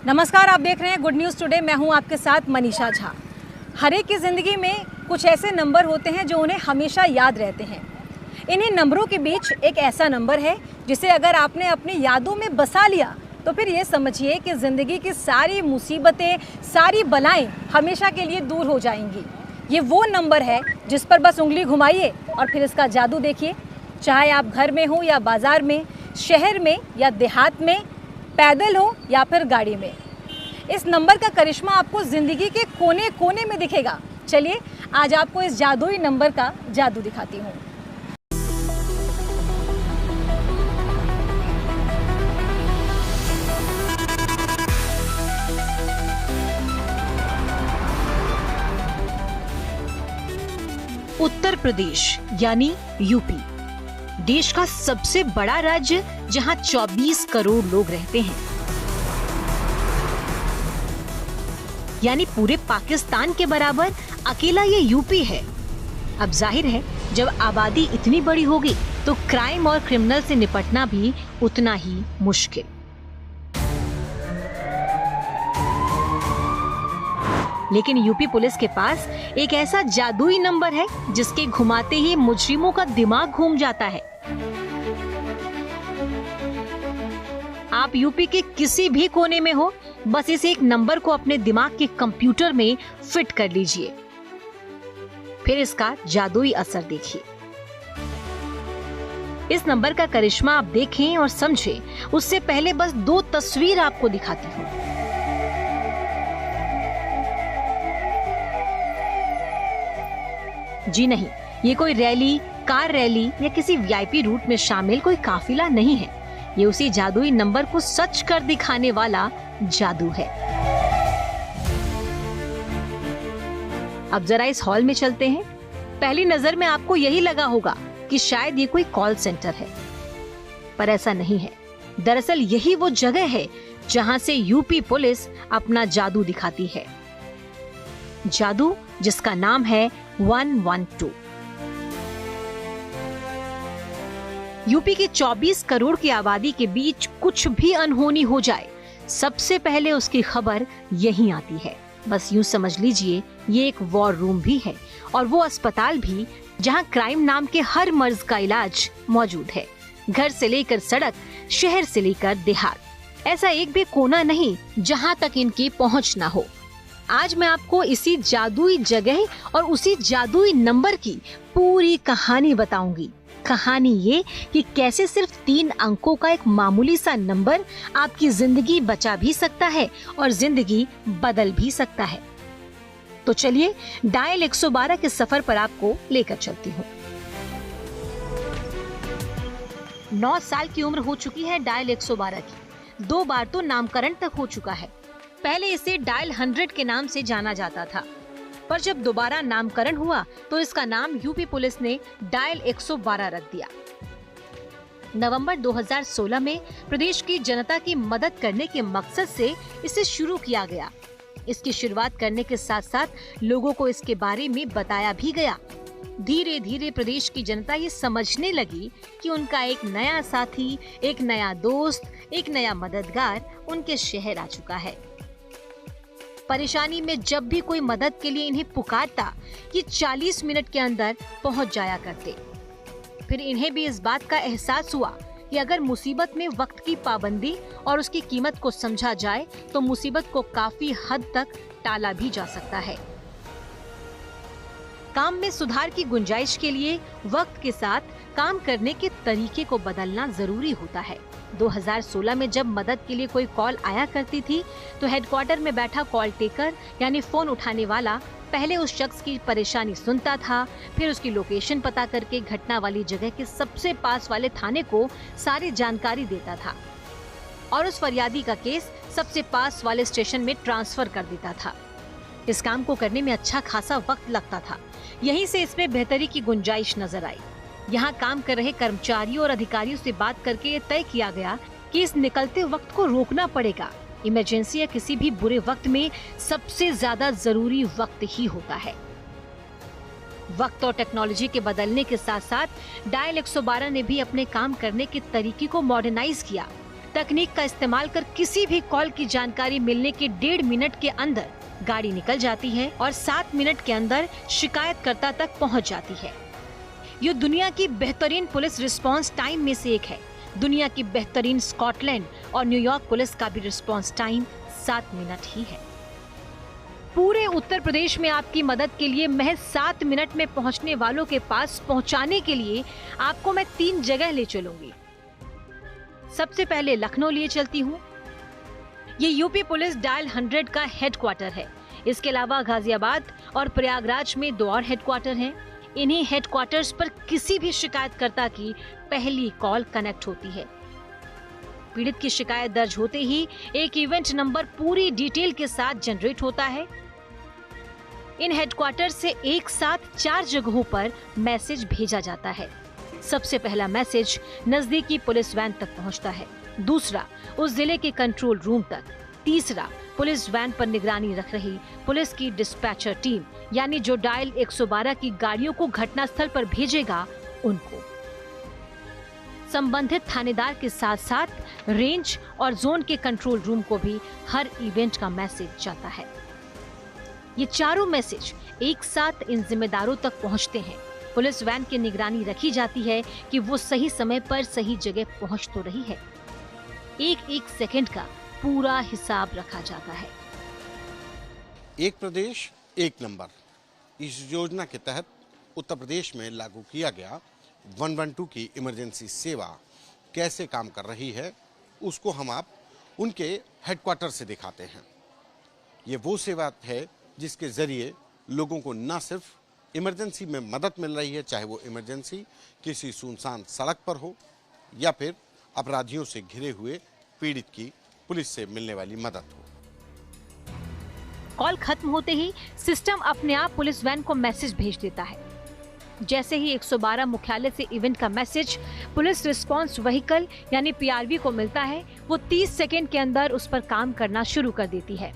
नमस्कार, आप देख रहे हैं गुड न्यूज़ टुडे। मैं हूं आपके साथ मनीषा झा। हर एक की ज़िंदगी में कुछ ऐसे नंबर होते हैं जो उन्हें हमेशा याद रहते हैं। इन्हीं नंबरों के बीच एक ऐसा नंबर है जिसे अगर आपने अपनी यादों में बसा लिया तो फिर ये समझिए कि ज़िंदगी की सारी मुसीबतें, सारी बलाएं हमेशा के लिए दूर हो जाएंगी। ये वो नंबर है जिस पर बस उंगली घुमाइए और फिर इसका जादू देखिए। चाहे आप घर में हो या बाज़ार में, शहर में या देहात में, पैदल हो या फिर गाड़ी में, इस नंबर का करिश्मा आपको ज़िंदगी के कोने कोने में दिखेगा। चलिए आज आपको इस जादुई नंबर का जादू दिखाती हूँ। उत्तर प्रदेश यानी यूपी, देश का सबसे बड़ा राज्य जहां 24 करोड़ लोग रहते हैं, यानी पूरे पाकिस्तान के बराबर अकेला ये यूपी है। अब जाहिर है जब आबादी इतनी बड़ी होगी तो क्राइम और क्रिमिनल से निपटना भी उतना ही मुश्किल। लेकिन यूपी पुलिस के पास एक ऐसा जादुई नंबर है जिसके घुमाते ही मुजरिमों का दिमाग घूम जाता है। आप यूपी के किसी भी कोने में हो, बस इस एक नंबर को अपने दिमाग के कंप्यूटर में फिट कर लीजिए, फिर इसका जादुई असर देखिए। इस नंबर का करिश्मा आप देखें और समझें, उससे पहले बस 2 तस्वीर आपको दिखाती हूँ। जी नहीं, ये कोई रैली, कार रैली या किसी वीआईपी रूट में शामिल कोई काफिला नहीं है। ये उसी जादुई नंबर को सच कर दिखाने वाला जादू है। अब जरा इस हॉल में चलते हैं। पहली नजर में आपको यही लगा होगा कि शायद ये कोई कॉल सेंटर है, पर ऐसा नहीं है। दरअसल यही वो जगह है जहां से यूपी पुलिस अपना जादू दिखाती है। जादू जिसका नाम है 112। यूपी की 24 करोड़ की आबादी के बीच कुछ भी अनहोनी हो जाए, सबसे पहले उसकी खबर यहीं आती है। बस यूं समझ लीजिए ये एक वॉर रूम भी है और वो अस्पताल भी जहां क्राइम नाम के हर मर्ज का इलाज मौजूद है। घर से लेकर सड़क, शहर से लेकर देहात, ऐसा एक भी कोना नहीं जहां तक इनकी पहुंच ना हो। आज मैं आपको इसी जादुई जगह और उसी जादुई नंबर की पूरी कहानी बताऊंगी। कहानी ये कि कैसे सिर्फ 3 अंकों का एक मामूली सा नंबर आपकी जिंदगी बचा भी सकता है और जिंदगी बदल भी सकता है। तो चलिए डायल 112 के सफर पर आपको लेकर चलती हूँ। 9 साल की उम्र हो चुकी है डायल 112 की। 2 बार तो नामकरण तक हो चुका है। पहले इसे डायल 100 के नाम से जाना जाता था, पर जब दोबारा नामकरण हुआ तो इसका नाम यूपी पुलिस ने डायल 112 रख दिया। नवंबर 2016 में प्रदेश की जनता की मदद करने के मकसद से इसे शुरू किया गया। इसकी शुरुआत करने के साथ साथ लोगों को इसके बारे में बताया भी गया। धीरे धीरे प्रदेश की जनता ये समझने लगी कि उनका एक नया साथी, एक नया दोस्त, एक नया मददगार उनके शहर आ चुका है। परेशानी में जब भी कोई मदद के लिए इन्हें पुकारता, ये 40 मिनट के अंदर पहुंच जाया करते। फिर इन्हें भी इस बात का एहसास हुआ कि अगर मुसीबत में वक्त की पाबंदी और उसकी कीमत को समझा जाए तो मुसीबत को काफी हद तक टाला भी जा सकता है। काम में सुधार की गुंजाइश के लिए वक्त के साथ काम करने के तरीके को बदलना जरूरी होता है। 2016 में जब मदद के लिए कोई कॉल आया करती थी तो हेडक्वार्टर में बैठा कॉल टेकर यानी फोन उठाने वाला पहले उस शख्स की परेशानी सुनता था, फिर उसकी लोकेशन पता करके घटना वाली जगह के सबसे पास वाले थाने को सारी जानकारी देता था और उस फरियादी का केस सबसे पास वाले स्टेशन में ट्रांसफर कर देता था। इस काम को करने में अच्छा खासा वक्त लगता था। यहीं से इसमें बेहतरी की गुंजाइश नजर आई। यहाँ काम कर रहे कर्मचारियों और अधिकारियों से बात करके ये तय किया गया कि इस निकलते वक्त को रोकना पड़ेगा। इमरजेंसी या किसी भी बुरे वक्त में सबसे ज्यादा जरूरी वक्त ही होता है। वक्त और टेक्नोलॉजी के बदलने के साथ साथ डायल 112 ने भी अपने काम करने के तरीके को मॉडर्नाइज किया। तकनीक का इस्तेमाल कर किसी भी कॉल की जानकारी मिलने के 1.5 मिनट के अंदर गाड़ी निकल जाती है और 7 मिनट के अंदर शिकायतकर्ता तक पहुंच जाती है। ये दुनिया की बेहतरीन पुलिस रिस्पांस टाइम में से एक है। दुनिया की बेहतरीन स्कॉटलैंड और न्यूयॉर्क पुलिस का भी रिस्पांस टाइम 7 मिनट ही है। पूरे उत्तर प्रदेश में आपकी मदद के लिए महज 7 मिनट में पहुंचने वालों के पास पहुंचाने के लिए आपको मैं 3 जगह ले चलूंगी। सबसे पहले लखनऊ लिए चलती हूँ। ये यूपी पुलिस डायल 100 का हेडक्वार्टर है। इसके अलावा गाजियाबाद और प्रयागराज में 2 और हेडक्वार्टर हैं। इन्हीं हेडक्वार्टर्स पर किसी भी शिकायतकर्ता की पहली कॉल कनेक्ट होती है। पीड़ित की शिकायत दर्ज होते ही एक इवेंट नंबर पूरी डिटेल के साथ जनरेट होता है। इन हेडक्वार्टर से एक साथ 4 जगहों पर मैसेज भेजा जाता है। सबसे पहला मैसेज नजदीकी पुलिस वैन तक पहुंचता है, दूसरा उस जिले के कंट्रोल रूम तक, तीसरा पुलिस वैन पर निगरानी रख रही पुलिस की डिस्पैचर टीम यानी जो डायल 112 की गाड़ियों को घटनास्थल पर भेजेगा उनको। संबंधित थानेदार के साथ साथ रेंज और जोन के कंट्रोल रूम को भी हर इवेंट का मैसेज जाता है। ये चारों मैसेज एक साथ इन जिम्मेदारों तक पहुंचते हैं। पुलिस वैन की निगरानी रखी जाती है कि वो सही समय पर सही जगह पहुंच तो रही है। एक सेकंड का पूरा हिसाब रखा जाता है। एक प्रदेश एक नंबर, इस योजना के तहत उत्तर प्रदेश में लागू किया गया 112 की इमरजेंसी सेवा कैसे काम कर रही है उसको हम आप उनके हेडक्वार्टर से दिखाते हैं। ये वो सेवा है जिसके जरिए लोगों को न सिर्फ इमरजेंसी में मदद मिल रही है, चाहे वो इमरजेंसी किसी सुनसान सड़क पर हो या फिर अपराधियों से घिरे हुए पीड़ित की पुलिस से मिलने वाली मदद हो। कॉल खत्म होते ही सिस्टम अपने आप पुलिस वैन को मैसेज भेज देता है। जैसे ही 112 मुख्यालय से इवेंट का मैसेज पुलिस रिस्पांस व्हीकल यानी पीआरवी को मिलता है, वो 30 सेकंड के अंदर उस पर काम करना शुरू कर देती है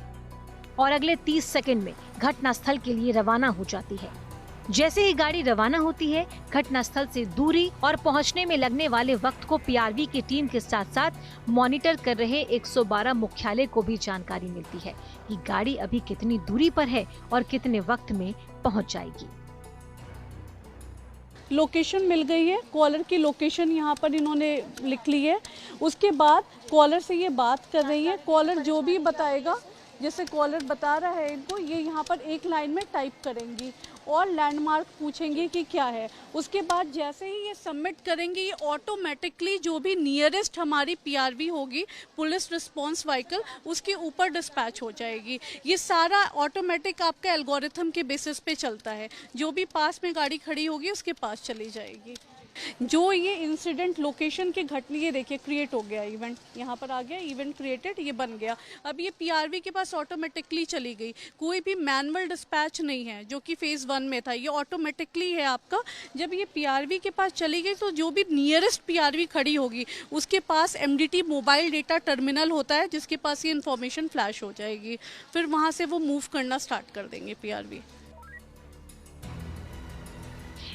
और अगले 30 सेकंड में घटनास्थल के लिए रवाना हो जाती है। जैसे ही गाड़ी रवाना होती है, घटनास्थल से दूरी और पहुंचने में लगने वाले वक्त को पीआरवी की टीम के साथ साथ मॉनिटर कर रहे 112 मुख्यालय को भी जानकारी मिलती है कि गाड़ी अभी कितनी दूरी पर है और कितने वक्त में पहुंच जाएगी। लोकेशन मिल गई है, कॉलर की लोकेशन यहाँ पर इन्होंने लिख ली है। उसके बाद कॉलर से ये बात कर रही है। कॉलर जो भी बताएगा, जैसे कॉलर बता रहा है इनको, ये यहाँ पर एक लाइन में टाइप करेंगी और लैंडमार्क पूछेंगे कि क्या है। उसके बाद जैसे ही ये सबमिट करेंगे, ये ऑटोमेटिकली जो भी नियरेस्ट हमारी पीआरवी होगी, पुलिस रिस्पांस व्हीकल, उसके ऊपर डिस्पैच हो जाएगी। ये सारा ऑटोमेटिक आपका एल्गोरिथम के बेसिस पे चलता है। जो भी पास में गाड़ी खड़ी होगी उसके पास चली जाएगी। जो ये इंसिडेंट लोकेशन के घटना, ये देखिए क्रिएट हो गया इवेंट, यहाँ पर आ गया इवेंट क्रिएटेड, ये बन गया। अब ये पीआरवी के पास ऑटोमेटिकली चली गई। कोई भी मैनुअल डिस्पैच नहीं है जो कि फेज़ 1 में था, ये ऑटोमेटिकली है आपका। जब ये पीआरवी के पास चली गई तो जो भी नियरेस्ट पीआरवी खड़ी होगी उसके पास एमडीटी मोबाइल डेटा टर्मिनल होता है, जिसके पास ये इन्फॉर्मेशन फ्लैश हो जाएगी। फिर वहाँ से वो मूव करना स्टार्ट कर देंगे पीआरवी।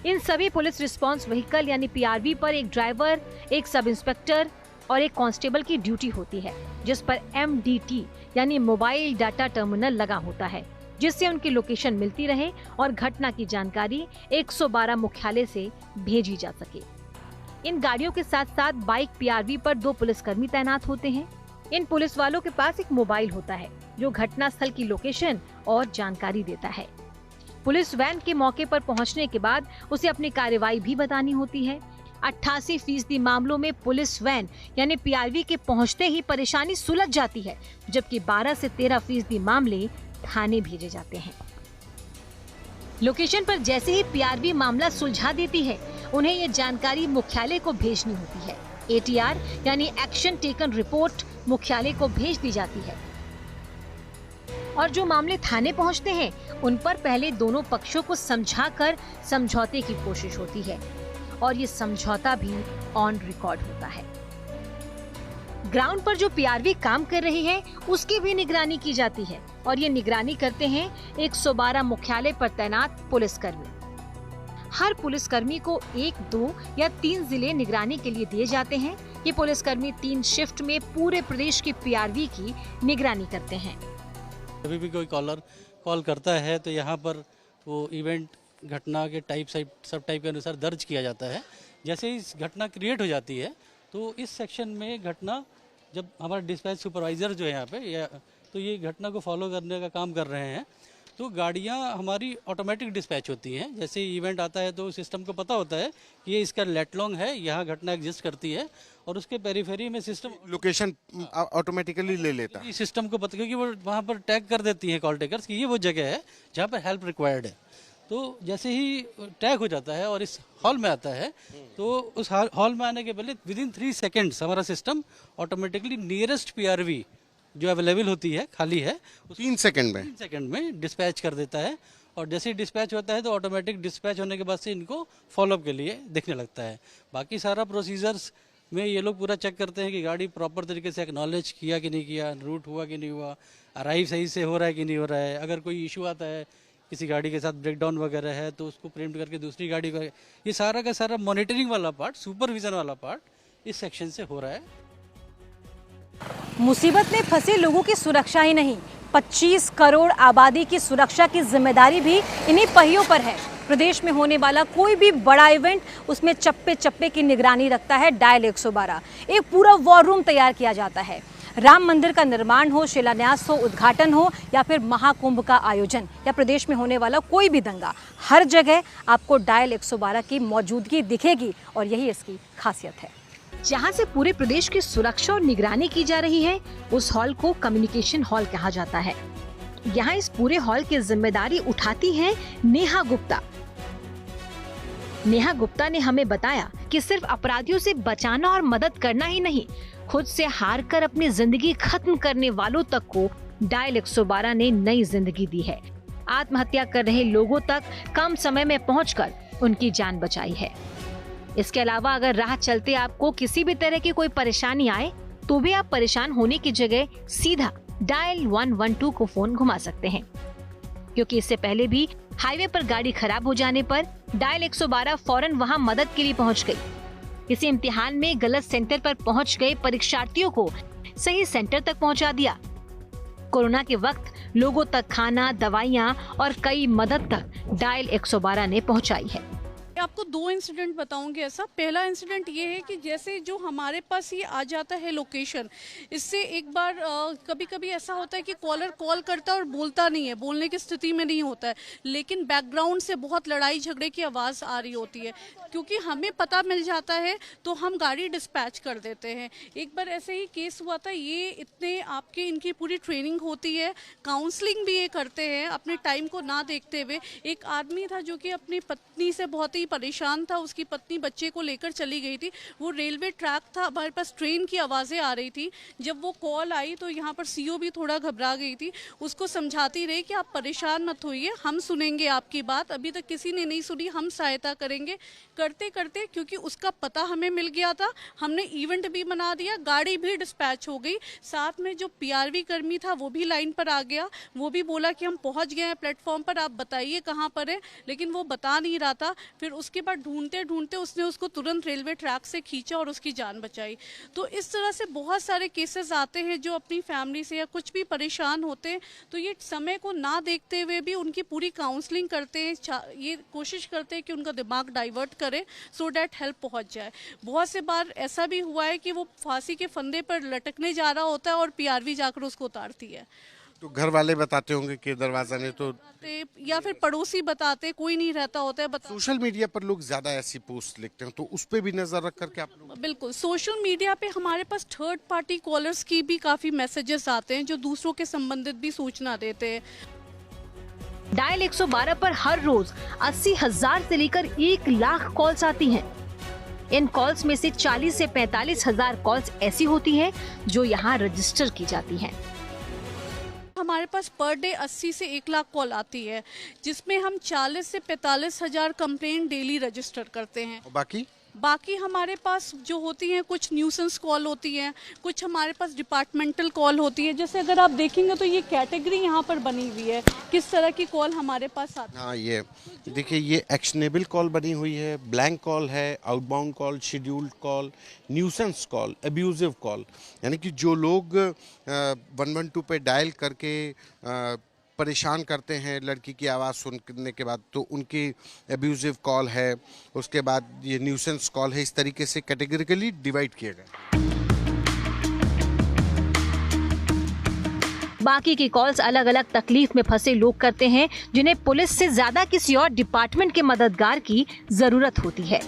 इन सभी पुलिस रिस्पांस व्हीकल यानी पीआरवी पर एक ड्राइवर, एक सब इंस्पेक्टर और एक कांस्टेबल की ड्यूटी होती है, जिस पर एमडीटी यानी मोबाइल डाटा टर्मिनल लगा होता है, जिससे उनकी लोकेशन मिलती रहे और घटना की जानकारी 112 मुख्यालय से भेजी जा सके। इन गाड़ियों के साथ साथ बाइक पीआरवी पर 2 पुलिसकर्मी तैनात होते हैं। इन पुलिस वालों के पास एक मोबाइल होता है जो घटनास्थल की लोकेशन और जानकारी देता है। पुलिस वैन के मौके पर पहुंचने के बाद उसे अपनी कार्रवाई भी बतानी होती है। 88% मामलों में पुलिस वैन यानी पीआरवी के पहुंचते ही परेशानी सुलझ जाती है, जबकि 12 से 13% मामले थाने भेजे जाते हैं। लोकेशन पर जैसे ही पीआरवी मामला सुलझा देती है, उन्हें ये जानकारी मुख्यालय को भेजनी होती है। एटीआर यानी एक्शन टेकन रिपोर्ट मुख्यालय को भेज दी जाती है और जो मामले थाने पहुंचते हैं उन पर पहले दोनों पक्षों को समझाकर समझौते की कोशिश होती है और ये समझौता भी ऑन रिकॉर्ड होता है। ग्राउंड पर जो पीआरवी काम कर रही है उसकी भी निगरानी की जाती है और ये निगरानी करते हैं 112 मुख्यालय पर तैनात पुलिसकर्मी। हर पुलिसकर्मी को 1, 2 या 3 जिले निगरानी के लिए दिए जाते हैं। ये पुलिसकर्मी 3 शिफ्ट में पूरे प्रदेश की पीआरवी की निगरानी करते हैं। कभी भी कोई कॉलर कॉल करता है तो यहाँ पर वो इवेंट घटना के सब टाइप के अनुसार दर्ज किया जाता है। जैसे ही घटना क्रिएट हो जाती है तो इस सेक्शन में घटना, जब हमारा डिस्पैच सुपरवाइज़र जो है यहाँ पे तो ये घटना को फॉलो करने का काम कर रहे हैं, तो गाड़ियाँ हमारी ऑटोमेटिक डिस्पैच होती हैं। जैसे ही इवेंट आता है तो सिस्टम को पता होता है कि ये इसका लेटलॉन्ग है, यहाँ घटना एग्जिस्ट करती है, और उसके पेरीफेरी में सिस्टम लोकेशन ऑटोमेटिकली ले लेता है। सिस्टम को पता, क्योंकि वो वहाँ पर टैग कर देती हैं कॉल टेकर्स कि ये वो जगह है जहाँ पर हेल्प रिक्वायर्ड है। तो जैसे ही टैग हो जाता है और इस हॉल में आता है तो उस हॉल में आने के पहले विदिन 3 सेकेंड्स हमारा सिस्टम ऑटोमेटिकली नियरेस्ट पीआरवी जो अवेलेबल होती है, खाली है, 3 सेकंड में 3 सेकंड में डिस्पैच कर देता है। और जैसे ही डिस्पैच होता है तो ऑटोमेटिक डिस्पैच होने के बाद से इनको फॉलोअप के लिए दिखने लगता है। बाकी सारा प्रोसीजर्स में ये लोग पूरा चेक करते हैं कि गाड़ी प्रॉपर तरीके से एक्नॉलेज किया कि नहीं किया, रूट हुआ कि नहीं हुआ, अराइव सही से हो रहा है कि नहीं हो रहा है। अगर कोई इशू आता है, किसी गाड़ी के साथ ब्रेकडाउन वगैरह है, तो उसको प्रिम्प्ट करके दूसरी गाड़ी का, ये सारा का सारा मॉनिटरिंग वाला पार्ट, सुपरविजन वाला पार्ट इस सेक्शन से हो रहा है। मुसीबत में फंसे लोगों की सुरक्षा ही नहीं, 25 करोड़ आबादी की सुरक्षा की जिम्मेदारी भी इन्हीं पहियों पर है। प्रदेश में होने वाला कोई भी बड़ा इवेंट, उसमें चप्पे चप्पे की निगरानी रखता है डायल 112। एक पूरा वॉर रूम तैयार किया जाता है। राम मंदिर का निर्माण हो, शिलान्यास हो, उद्घाटन हो, या फिर महाकुंभ का आयोजन, या प्रदेश में होने वाला कोई भी दंगा, हर जगह आपको डायल 112 की मौजूदगी दिखेगी, और यही इसकी खासियत है। जहां से पूरे प्रदेश की सुरक्षा और निगरानी की जा रही है, उस हॉल को कम्युनिकेशन हॉल कहा जाता है। यहाँ इस पूरे हॉल की जिम्मेदारी उठाती हैं नेहा गुप्ता। नेहा गुप्ता ने हमें बताया कि सिर्फ अपराधियों से बचाना और मदद करना ही नहीं, खुद से हार कर अपनी जिंदगी खत्म करने वालों तक को डायल 112 ने नई जिंदगी दी है। आत्महत्या कर रहे लोगों तक कम समय में पहुंचकर उनकी जान बचाई है। इसके अलावा अगर राह चलते आपको किसी भी तरह की कोई परेशानी आए, तो भी आप परेशान होने की जगह सीधा डायल 112 को फोन घुमा सकते हैं, क्योंकि इससे पहले भी हाईवे पर गाड़ी खराब हो जाने पर डायल 112 फौरन वहां मदद के लिए पहुंच गई। किसी इम्तिहान में गलत सेंटर पर पहुंच गए परीक्षार्थियों को सही सेंटर तक पहुंचा दिया। कोरोना के वक्त लोगों तक खाना, दवाइयां और कई मदद तक डायल 112 ने पहुंचाई है। आपको 2 इंसिडेंट बताऊंगी ऐसा। पहला इंसिडेंट ये है कि जैसे जो हमारे पास ये आ जाता है लोकेशन, इससे एक बार कभी कभी ऐसा होता है कि कॉलर कॉल करता है और बोलता नहीं है, बोलने की स्थिति में नहीं होता है, लेकिन बैकग्राउंड से बहुत लड़ाई झगड़े की आवाज़ आ रही होती है। क्योंकि हमें पता मिल जाता है तो हम गाड़ी डिस्पैच कर देते हैं। एक बार ऐसे ही केस हुआ था। ये इतने आपके इनकी पूरी ट्रेनिंग होती है, काउंसलिंग भी ये करते हैं अपने टाइम को ना देखते हुए। एक आदमी था जो कि अपनी पत्नी से बहुत ही परेशान था, उसकी पत्नी बच्चे को लेकर चली गई थी। वो रेलवे ट्रैक था, हमारे पास ट्रेन की आवाज़ें आ रही थी। जब वो कॉल आई तो यहाँ पर सीओ भी थोड़ा घबरा गई थी। उसको समझाती रही कि आप परेशान मत होइए, हम सुनेंगे आपकी बात, अभी तक किसी ने नहीं सुनी, हम सहायता करेंगे। करते करते क्योंकि उसका पता हमें मिल गया था, हमने इवेंट भी बना दिया, गाड़ी भी डिस्पैच हो गई। साथ में जो पीआरवी कर्मी था वो भी लाइन पर आ गया। वो भी बोला कि हम पहुँच गए हैं प्लेटफॉर्म पर, आप बताइए कहाँ पर है, लेकिन वो बता नहीं रहा था। फिर उसके बाद ढूंढते ढूंढते उसने उसको तुरंत रेलवे ट्रैक से खींचा और उसकी जान बचाई। तो इस तरह से बहुत सारे केसेस आते हैं जो अपनी फैमिली से या कुछ भी परेशान होते हैं, तो ये समय को ना देखते हुए भी उनकी पूरी काउंसलिंग करते हैं, ये कोशिश करते हैं कि उनका दिमाग डाइवर्ट करें सो डैट हेल्प पहुंच जाए। बहुत से बार ऐसा भी हुआ है कि वो फांसी के फंदे पर लटकने जा रहा होता है और पीआरवी जाकर उसको उतारती है। तो घर वाले बताते होंगे कि दरवाजा ने तो, या फिर पड़ोसी बताते, कोई नहीं रहता होता है सोशल मीडिया पर लोग ज्यादा ऐसी पोस्ट लिखते हैं, तो उस पे भी नजर रख करके आप लोग? बिल्कुल, सोशल मीडिया पे हमारे पास थर्ड पार्टी कॉलर्स की भी काफी मैसेजेस आते हैं जो दूसरों के संबंधित भी सूचना देते हैं। डायल 112 पर हर रोज 80,000 से लेकर 1 लाख कॉल्स आती हैं। इन कॉल्स में से 40 से 45,000 कॉल्स ऐसी होती हैं जो यहाँ रजिस्टर की जाती हैं। हमारे पास पर डे 80 से 1 लाख कॉल आती है, जिसमें हम 40 से 45,000 कंप्लेंट डेली रजिस्टर करते हैं। और बाकी बाकी हमारे पास जो होती हैं कुछ न्यूसेंस कॉल होती हैं, कुछ हमारे पास डिपार्टमेंटल कॉल होती है। जैसे अगर आप देखेंगे तो ये कैटेगरी यहाँ पर बनी हुई है किस तरह की कॉल हमारे पास आती है। हाँ, ये देखिए, ये एक्शनेबल कॉल बनी हुई है, ब्लैंक कॉल है, outbound call, scheduled call, nuisance call, abusive call. यानी कि जो लोग 112 पे डायल करके परेशान करते हैं लड़की की आवाज़ सुनने के बाद, तो उनकी अब्यूजिव कॉल है। उसके बाद ये न्यूसेंस कॉल है। इस तरीके से कैटेगरिकली डिवाइड किया गया। बाकी की कॉल्स अलग अलग तकलीफ में फंसे लोग करते हैं, जिन्हें पुलिस से ज्यादा किसी और डिपार्टमेंट के मददगार की जरूरत होती है,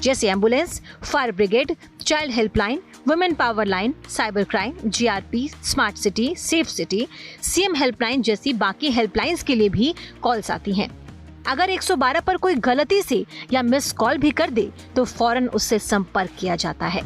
जैसे ambulance, fire brigade, child helpline, women power line, cyber crime, GRP, smart city, safe city, CM helpline जैसी बाकी हेल्पलाइंस के लिए भी कॉल्स आती हैं। अगर 112 पर कोई गलती से या मिस कॉल भी कर दे तो फौरन उससे संपर्क किया जाता है।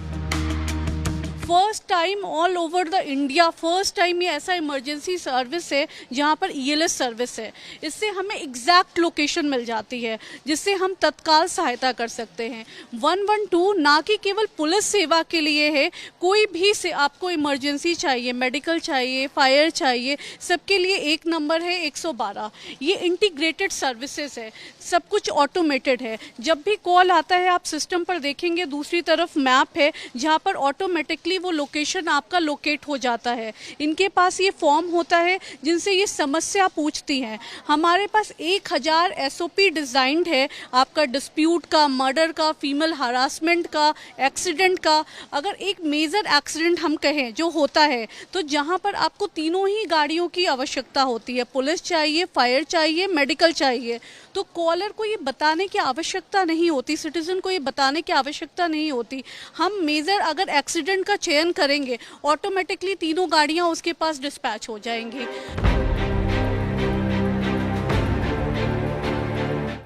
First time all over the India first time ये ऐसा इमरजेंसी सर्विस है जहाँ पर ईएलएस सर्विस है। इससे हमें एग्जैक्ट लोकेशन मिल जाती है जिससे हम तत्काल सहायता कर सकते हैं। 112 ना कि केवल पुलिस सेवा के लिए है, कोई भी से आपको इमरजेंसी चाहिए, मेडिकल चाहिए, फायर चाहिए, सबके लिए एक नंबर है 112। ये इंटीग्रेटेड सर्विसेज है, सब कुछ ऑटोमेटेड है। जब भी कॉल आता है आप सिस्टम पर देखेंगे दूसरी तरफ मैप है जहाँ पर ऑटोमेटिकली वो लोकेशन आपका लोकेट हो जाता है। इनके पास ये फॉर्म होता है जिनसे ये समस्या पूछती हैं। हमारे पास 1000 एसओपी डिजाइंड है आपका डिस्प्यूट का, मर्डर का, फीमेल हरासमेंट का, एक्सीडेंट का। अगर एक मेजर एक्सीडेंट हम कहें जो होता है तो जहां पर आपको तीनों ही गाड़ियों की आवश्यकता होती है, पुलिस चाहिए, फायर चाहिए, मेडिकल चाहिए, तो कॉलर को ये बताने की आवश्यकता नहीं होती, सिटीजन को ये बताने की आवश्यकता नहीं होती। हम मेजर अगर एक्सीडेंट का चयन करेंगे ऑटोमेटिकली तीनों गाड़ियां उसके पास डिस्पैच हो जाएंगी।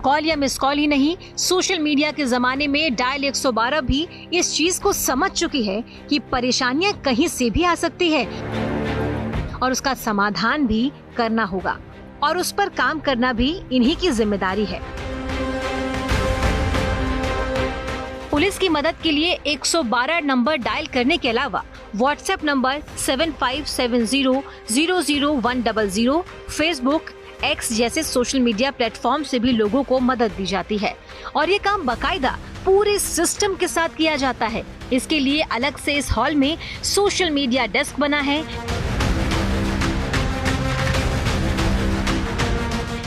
कॉल या मिस कॉल ही नहीं, सोशल मीडिया के जमाने में डायल 112 भी इस चीज को समझ चुकी है कि परेशानियां कहीं से भी आ सकती है और उसका समाधान भी करना होगा, और उस पर काम करना भी इन्हीं की जिम्मेदारी है। पुलिस की मदद के लिए 112 नंबर डायल करने के अलावा व्हाट्सएप नंबर 7570000100, फेसबुक, एक्स जैसे सोशल मीडिया प्लेटफॉर्म से भी लोगों को मदद दी जाती है, और ये काम बाकायदा पूरे सिस्टम के साथ किया जाता है। इसके लिए अलग से इस हॉल में सोशल मीडिया डेस्क बना है।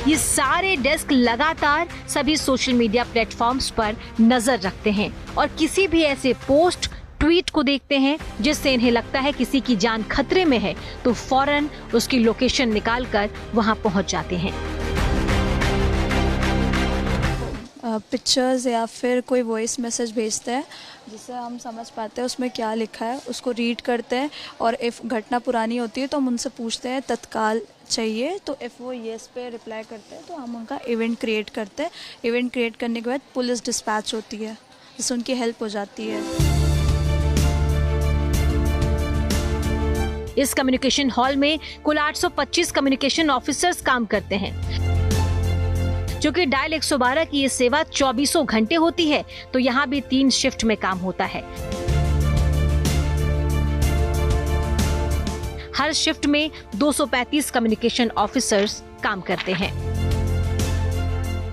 ये सारे डेस्क लगातार सभी सोशल मीडिया प्लेटफॉर्म्स पर नजर रखते हैं और किसी भी ऐसे पोस्ट, ट्वीट को देखते हैं जिससे इन्हें लगता है किसी की जान खतरे में है, तो फौरन उसकी लोकेशन निकालकर वहां पहुंच जाते हैं। पिक्चर्स या फिर कोई वॉइस मैसेज भेजते हैं जिससे हम समझ पाते हैं उसमें क्या लिखा है, उसको रीड करते हैं, और इफ़ घटना पुरानी होती है तो हम उनसे पूछते हैं तत्काल चाहिए, तो इफ़ वो येस पे रिप्लाई करते हैं तो हम उनका इवेंट क्रिएट करते हैं। इवेंट क्रिएट करने के बाद पुलिस डिस्पैच होती है जिससे उनकी हेल्प हो जाती है। इस कम्युनिकेशन हॉल में कुल 825 कम्युनिकेशन ऑफिसर्स काम करते हैं। क्योंकि डायल 112 की ये सेवा 24 घंटे होती है, तो यहाँ भी 3 शिफ्ट में काम होता है। हर शिफ्ट में 235 कम्युनिकेशन ऑफिसर्स काम करते हैं।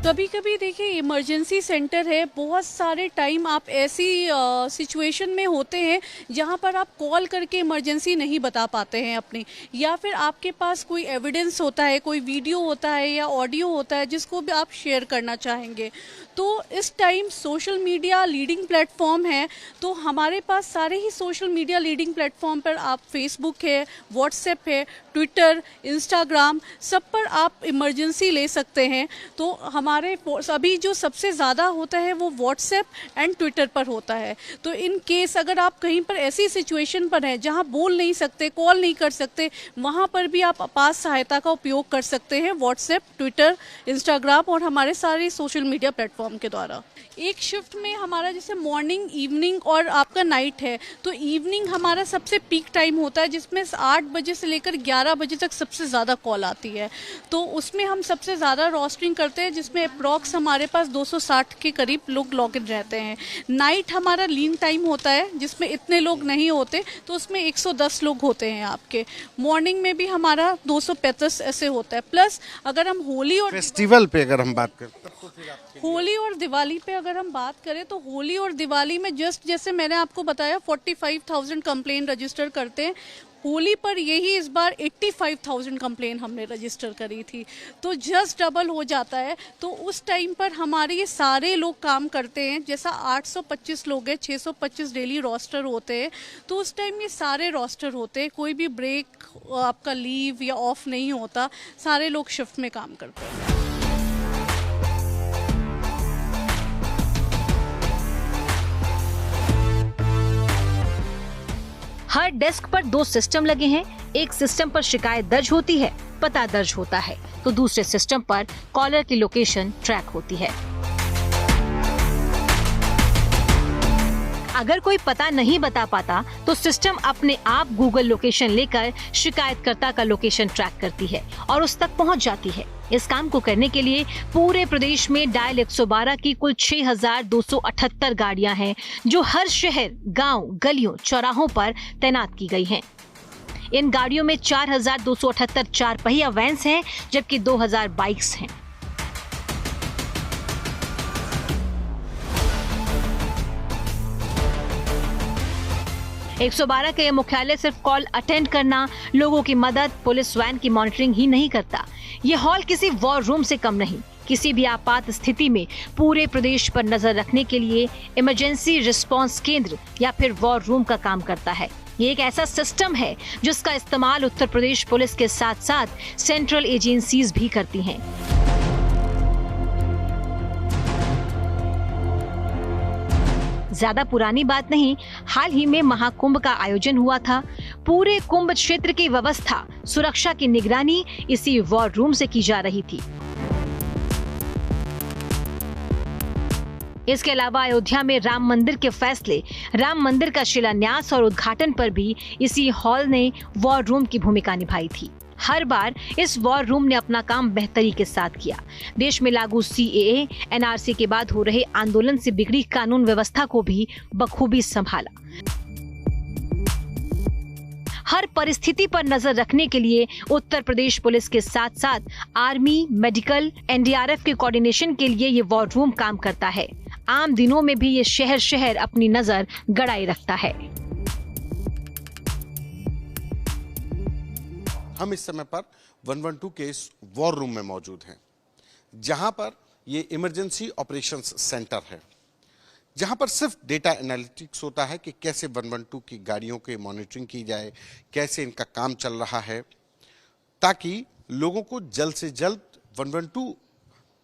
कभी कभी देखिए इमरजेंसी सेंटर है, बहुत सारे टाइम आप ऐसी सिचुएशन में होते हैं जहां पर आप कॉल करके इमरजेंसी नहीं बता पाते हैं अपनी, या फिर आपके पास कोई एविडेंस होता है, कोई वीडियो होता है या ऑडियो होता है जिसको भी आप शेयर करना चाहेंगे। तो इस time social media leading platform है, तो हमारे पास सारे ही सोशल मीडिया लीडिंग प्लेटफॉर्म पर आप फेसबुक है, व्हाट्सएप है, ट्विटर, इंस्टाग्राम, सब पर आप इमरजेंसी ले सकते हैं। तो हमारे अभी जो सबसे ज़्यादा होता है वो व्हाट्सएप एंड ट्विटर पर होता है। तो इन केस अगर आप कहीं पर ऐसी सिचुएशन पर हैं जहां बोल नहीं सकते, कॉल नहीं कर सकते, वहां पर भी आप आपात सहायता का उपयोग कर सकते हैं व्हाट्सएप, ट्विटर, इंस्टाग्राम और हमारे सारे सोशल मीडिया प्लेटफॉर्म के द्वारा। एक शिफ्ट में हमारा जैसे मॉर्निंग, इवनिंग और आपका नाइट है, तो इवनिंग हमारा सबसे पीक टाइम होता है जिसमें 8 बजे से लेकर 11 बजे तक सबसे ज़्यादा कॉल आती है। तो उसमें हम सबसे ज़्यादा रोस्टरिंग करते हैं जिसमें अप्रॉक्स हमारे पास 260 के करीब लोग लॉग इन रहते हैं। नाइट हमारा लीन टाइम होता है जिसमें इतने लोग नहीं होते, तो उसमें 110 लोग होते हैं आपके। मॉर्निंग में भी हमारा 235 ऐसे होता है। प्लस अगर हम होली और फेस्टिवल पे अगर हम बात करें तब तो फिर आपके होली और दिवाली पे अगर हम बात करें तो होली और दिवाली में जस्ट जैसे मैंने आपको बताया 45,000 कंप्लेन रजिस्टर करते हैं। होली पर यही इस बार 85,000 कंप्लेन हमने रजिस्टर करी थी, तो जस्ट डबल हो जाता है। तो उस टाइम पर हमारे ये सारे लोग काम करते हैं, जैसा 825 लोग हैं, 625 डेली रोस्टर होते हैं, तो उस टाइम ये सारे रोस्टर होते हैं, कोई भी ब्रेक आपका लीव या ऑफ नहीं होता, सारे लोग शिफ्ट में काम करते हैं। हर डेस्क पर 2 सिस्टम लगे हैं। एक सिस्टम पर शिकायत दर्ज होती है, पता दर्ज होता है, तो दूसरे सिस्टम पर कॉलर की लोकेशन ट्रैक होती है। अगर कोई पता नहीं बता पाता तो सिस्टम अपने आप गूगल लोकेशन लेकर शिकायतकर्ता का लोकेशन ट्रैक करती है और उस तक पहुंच जाती है। इस काम को करने के लिए पूरे प्रदेश में डायल 112 की कुल 6,278 गाड़ियां हैं, जो हर शहर, गांव, गलियों, चौराहों पर तैनात की गई हैं। इन गाड़ियों में 4,278 4 पहिया वैन्स हैं, जबकि 2,000 बाइक्स हैं। एक 112 के मुख्यालय सिर्फ कॉल अटेंड करना, लोगों की मदद, पुलिस वैन की मॉनिटरिंग ही नहीं करता। ये हॉल किसी वॉर रूम से कम नहीं। किसी भी आपात स्थिति में पूरे प्रदेश पर नजर रखने के लिए इमरजेंसी रिस्पांस केंद्र या फिर वॉर रूम का काम करता है। ये एक ऐसा सिस्टम है जिसका इस्तेमाल उत्तर प्रदेश पुलिस के साथ साथ सेंट्रल एजेंसीज भी करती हैं। ज्यादा पुरानी बात नहीं, हाल ही में महाकुंभ का आयोजन हुआ था। पूरे कुंभ क्षेत्र की व्यवस्था, सुरक्षा की निगरानी इसी वॉर रूम से की जा रही थी। इसके अलावा अयोध्या में राम मंदिर के फैसले, राम मंदिर का शिलान्यास और उद्घाटन पर भी इसी हॉल ने वॉर रूम की भूमिका निभाई थी। हर बार इस वॉर रूम ने अपना काम बेहतरी के साथ किया। देश में लागू CAA, NRC के बाद हो रहे आंदोलन से बिगड़ी कानून व्यवस्था को भी बखूबी संभाला। हर परिस्थिति पर नजर रखने के लिए उत्तर प्रदेश पुलिस के साथ साथ आर्मी, मेडिकल, NDRF के कोऑर्डिनेशन के लिए ये वॉर रूम काम करता है। आम दिनों में भी ये शहर शहर अपनी नजर गड़ाए रखता है। हम इस समय पर 112 के इस वॉर रूम में मौजूद हैं, जहां पर ये इमरजेंसी ऑपरेशंस सेंटर है, जहां पर सिर्फ डेटा एनालिटिक्स होता है कि कैसे 112 की गाड़ियों की मॉनिटरिंग की जाए, कैसे इनका काम चल रहा है, ताकि लोगों को जल्द से जल्द 112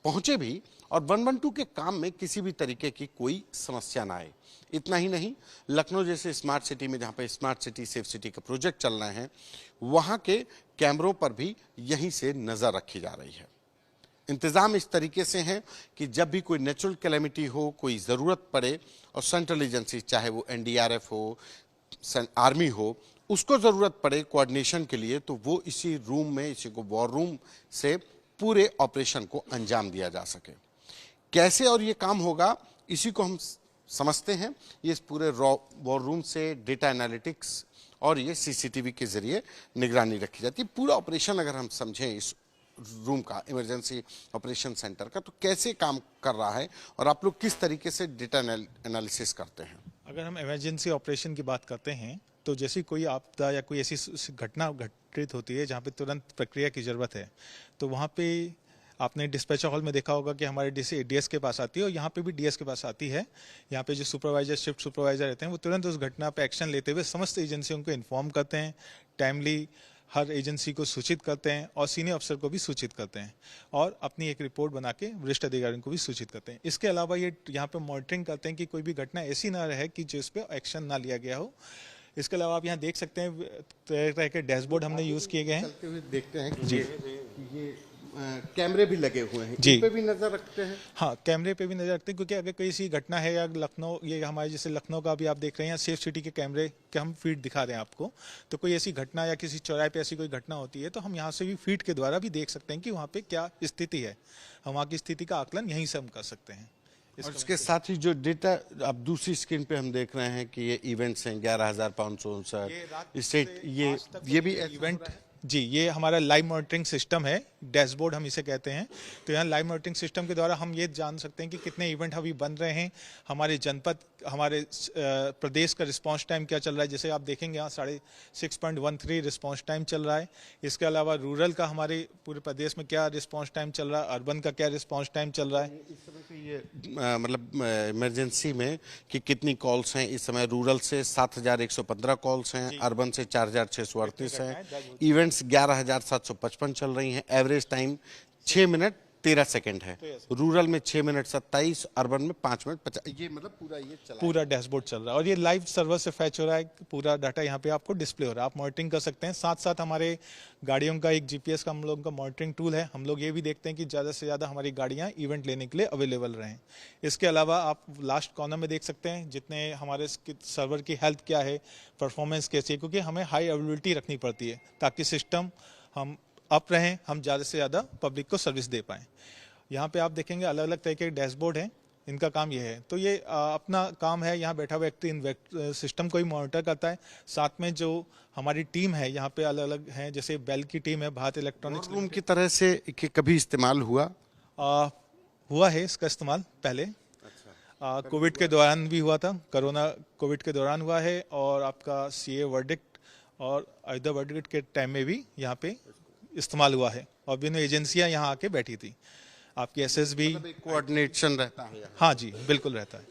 पहुंचे भी और 112 के काम में किसी भी तरीके की कोई समस्या ना आए। इतना ही नहीं, लखनऊ जैसे स्मार्ट सिटी में जहाँ पे स्मार्ट सिटी सेफ सिटी का प्रोजेक्ट चल रहे हैं, वहाँ के कैमरों पर भी यहीं से नज़र रखी जा रही है। इंतज़ाम इस तरीके से हैं कि जब भी कोई नेचुरल कैलेमिटी हो, कोई ज़रूरत पड़े और सेंट्रल एजेंसी, चाहे वो NDRF हो, आर्मी हो, उसको ज़रूरत पड़े कोऑर्डिनेशन के लिए, तो वो इसी रूम में, इसी को वॉर रूम से पूरे ऑपरेशन को अंजाम दिया जा सके। कैसे और ये काम होगा, इसी को हम समझते हैं। ये इस पूरे वॉर रूम से डेटा एनालिटिक्स और ये CCTV के जरिए निगरानी रखी जाती है। पूरा ऑपरेशन अगर हम समझें इस रूम का, इमरजेंसी ऑपरेशन सेंटर का, तो कैसे काम कर रहा है और आप लोग किस तरीके से डेटा एनालिसिस करते हैं? अगर हम इमरजेंसी ऑपरेशन की बात करते हैं तो जैसी कोई आपदा या कोई ऐसी घटना घटित होती है जहाँ पे तुरंत प्रक्रिया की ज़रूरत है, तो वहाँ पे आपने डिस्पैचर हॉल में देखा होगा कि हमारे DS के पास आती है और यहाँ पे भी DS के पास आती है। यहाँ पे जो सुपरवाइजर, शिफ्ट सुपरवाइजर रहते हैं, वो तुरंत उस घटना पे एक्शन लेते हुए समस्त एजेंसियों को इन्फॉर्म करते हैं, टाइमली हर एजेंसी को सूचित करते हैं और सीनियर अफसर को भी सूचित करते हैं और अपनी एक रिपोर्ट बना के वरिष्ठ अधिकारियों को भी सूचित करते हैं। इसके अलावा ये यहाँ पे मॉनिटरिंग करते हैं कि कोई भी घटना ऐसी ना रहे कि जिस पे एक्शन ना लिया गया हो। इसके अलावा आप यहाँ देख सकते हैं तरह तरह के डैशबोर्ड हमने यूज़ किए गए हैं। चलते हुए देखते हैं कि जी, ये कैमरे भी लगे हुए हैं, जी। इन पे भी नजर रखते हैं? हाँ, कैमरे पे भी नजर रखते हैं, क्योंकि अगर कोई सी घटना है या लखनऊ, ये हमारे जैसे लखनऊ का भी आप देख रहे हैं, सेफ सिटी के कैमरे के हम फीड दिखा रहे हैं आपको, तो कोई ऐसी घटना या किसी चौराहे पे ऐसी कोई घटना होती है तो हम यहाँ से भी फीड के द्वारा भी देख सकते हैं कि वहाँ पे क्या स्थिति है। हम वहाँ की स्थिति का आकलन यहीं से हम कर सकते हैं। और इसके साथ ही जो डेटा अब दूसरी स्क्रीन पे हम देख रहे हैं कि ये इवेंट्स हैं 11,559 स्टेट, ये भी इवेंट, जी, ये हमारा लाइव मॉनिटरिंग सिस्टम है, डैशबोर्ड हम इसे कहते हैं। तो यहाँ लाइव मॉनिटरिंग सिस्टम के द्वारा हम ये जान सकते हैं कि कितने इवेंट अभी बन रहे हैं, हमारे जनपद, हमारे प्रदेश का रिस्पांस टाइम क्या चल रहा है। जैसे आप देखेंगे यहाँ 6.13 रिस्पांस टाइम चल रहा है। इसके अलावा रूरल का हमारे पूरे प्रदेश में क्या रिस्पांस टाइम चल रहा है, अर्बन का क्या रिस्पांस टाइम चल रहा है। इस समय पे ये मतलब इमरजेंसी में कि कितनी कॉल्स हैं इस समय? रूरल से 7,115 कॉल्स हैं, अर्बन से 4,638 हैं, इवेंट्स 11,755 चल रही हैं, एवरेज टाइम 6 मिनट 13 सेकंड है, रूरल में 6 मिनट 27, अर्बन में 5 मिनट 50। ये मतलब पूरा ये चला, पूरा डैशबोर्ड चल रहा है और ये लाइव सर्वर से फैच हो रहा है, पूरा डाटा यहाँ पे आपको डिस्प्ले हो रहा है, आप मॉनिटरिंग कर सकते हैं। साथ साथ हमारे गाड़ियों का एक जीपीएस का हम लोगों का मॉनिटरिंग टूल है। हम लोग ये भी देखते हैं कि ज़्यादा से ज़्यादा हमारी गाड़ियाँ इवेंट लेने के लिए अवेलेबल रहें। इसके अलावा आप लास्ट कॉर्नर में देख सकते हैं जितने हमारे सर्वर की हेल्थ क्या है, परफॉर्मेंस कैसी है, क्योंकि हमें हाई अवेलेबिलिटी रखनी पड़ती है ताकि सिस्टम हम अप रहें, हम ज़्यादा से ज़्यादा पब्लिक को सर्विस दे पाएँ। यहाँ पे आप देखेंगे अलग अलग तरह के डैशबोर्ड हैं, इनका काम ये है। तो ये अपना काम है, यहाँ बैठा हुआ व्यक्ति सिस्टम को ही मॉनिटर करता है। साथ में जो हमारी टीम है यहाँ पे अलग अलग हैं, जैसे बेल की टीम है, भारत इलेक्ट्रॉनिक्स रूम की तरह से कि कभी इस्तेमाल हुआ है इसका इस्तेमाल पहले। कोविड के दौरान भी हुआ था, कोरोना कोविड के दौरान हुआ है, और आपका सीए वर्डिक्ट और अयोध्या वर्डिक्ट के टाइम में भी यहाँ पे इस्तेमाल हुआ है, और विभिन्न एजेंसियाँ यहाँ आके बैठी थी। आपकी एसएसबी कोऑर्डिनेशन रहता है? हाँ जी, बिल्कुल रहता है,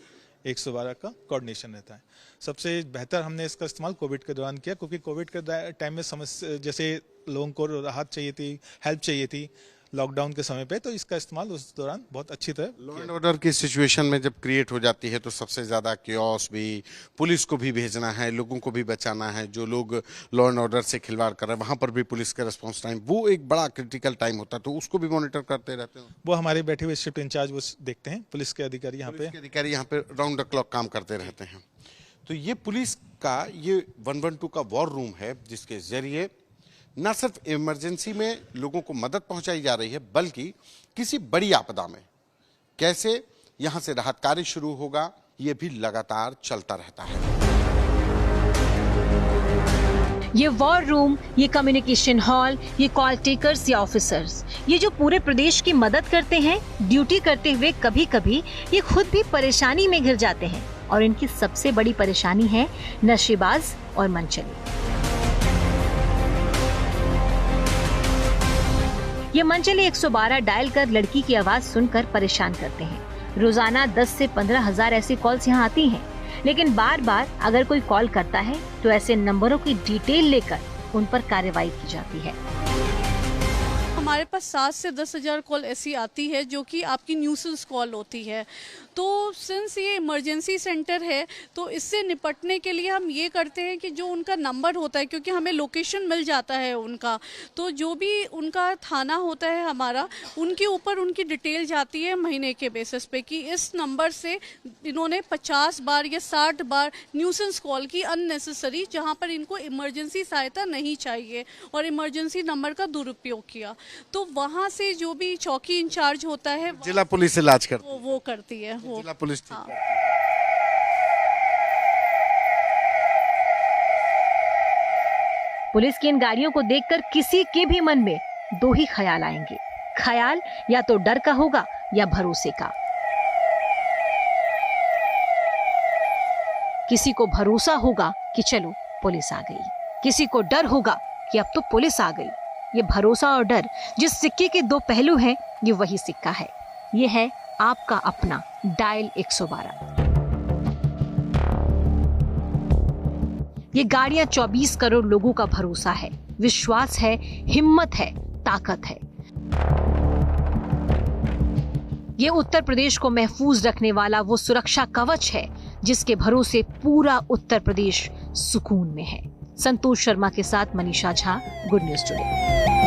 112 का कोऑर्डिनेशन रहता है। सबसे बेहतर हमने इसका इस्तेमाल कोविड के दौरान किया, क्योंकि कोविड के टाइम में समस्या, जैसे लोगों को राहत चाहिए थी, हेल्प चाहिए थी लॉकडाउन के समय पे, तो इसका इस्तेमाल उस दौरान बहुत अच्छी तरह। लॉ एंड ऑर्डर की सिचुएशन में जब क्रिएट हो जाती है तो सबसे ज़्यादा क्योस भी, पुलिस को भी भेजना है, लोगों को भी बचाना है, जो लोग लॉ एंड ऑर्डर से खिलवाड़ कर रहे हैं वहाँ पर भी पुलिस का रिस्पॉन्स टाइम वो एक बड़ा क्रिटिकल टाइम होता है, तो उसको भी मॉनिटर करते रहते हैं? वो हमारे बैठे हुए शिफ्ट इंचार्ज वो देखते हैं, पुलिस के अधिकारी यहाँ पे राउंड द क्लॉक काम करते रहते हैं। तो ये पुलिस का ये 112 का वॉर रूम है, जिसके जरिए न सिर्फ इमरजेंसी में लोगों को मदद पहुंचाई जा रही है, बल्कि किसी बड़ी आपदा में कैसे यहां से राहत कार्य शुरू होगा ये भी लगातार चलता रहता है। ये वॉर रूम, ये कम्युनिकेशन हॉल, ये कॉल टेकर्स या ऑफिसर्स, ये जो पूरे प्रदेश की मदद करते हैं, ड्यूटी करते हुए कभी कभी ये खुद भी परेशानी में घिर जाते हैं, और इनकी सबसे बड़ी परेशानी है नशेबाज और मनचले। ये मनचले 112 डायल कर लड़की की आवाज सुनकर परेशान करते हैं। रोजाना 10 से 15 हजार ऐसी कॉल्स यहाँ आती हैं, लेकिन बार बार अगर कोई कॉल करता है तो ऐसे नंबरों की डिटेल लेकर उन पर कार्रवाई की जाती है। हमारे पास 7 से 10 हज़ार कॉल ऐसी आती है जो कि आपकी न्यूसेंस कॉल होती है। तो सिंस ये इमरजेंसी सेंटर है तो इससे निपटने के लिए हम ये करते हैं कि जो उनका नंबर होता है, क्योंकि हमें लोकेशन मिल जाता है उनका, तो जो भी उनका थाना होता है हमारा, उनके ऊपर उनकी डिटेल जाती है महीने के बेसिस पे कि इस नंबर से इन्होंने 50 बार या 60 बार न्यूसेंस कॉल की अननेसेसरी, जहाँ पर इनको इमरजेंसी सहायता नहीं चाहिए और इमरजेंसी नंबर का दुरुपयोग किया। तो वहाँ से जो भी चौकी इंचार्ज होता है, जिला पुलिस इलाज करती है, वो करती है, वो जिला पुलिस। हाँ। पुलिस की इन गाड़ियों को देखकर किसी के भी मन में दो ही ख्याल आएंगे। ख्याल या तो डर का होगा या भरोसे का। किसी को भरोसा होगा कि चलो पुलिस आ गई, किसी को डर होगा कि अब तो पुलिस आ गई। ये भरोसा और डर जिस सिक्के के दो पहलू हैं, ये वही सिक्का है। ये है आपका अपना डायल 112। ये गाड़ियां 24 करोड़ लोगों का भरोसा है, विश्वास है, हिम्मत है, ताकत है। ये उत्तर प्रदेश को महफूज रखने वाला वो सुरक्षा कवच है जिसके भरोसे पूरा उत्तर प्रदेश सुकून में है। संतोष शर्मा के साथ Manisha Jha, good news today.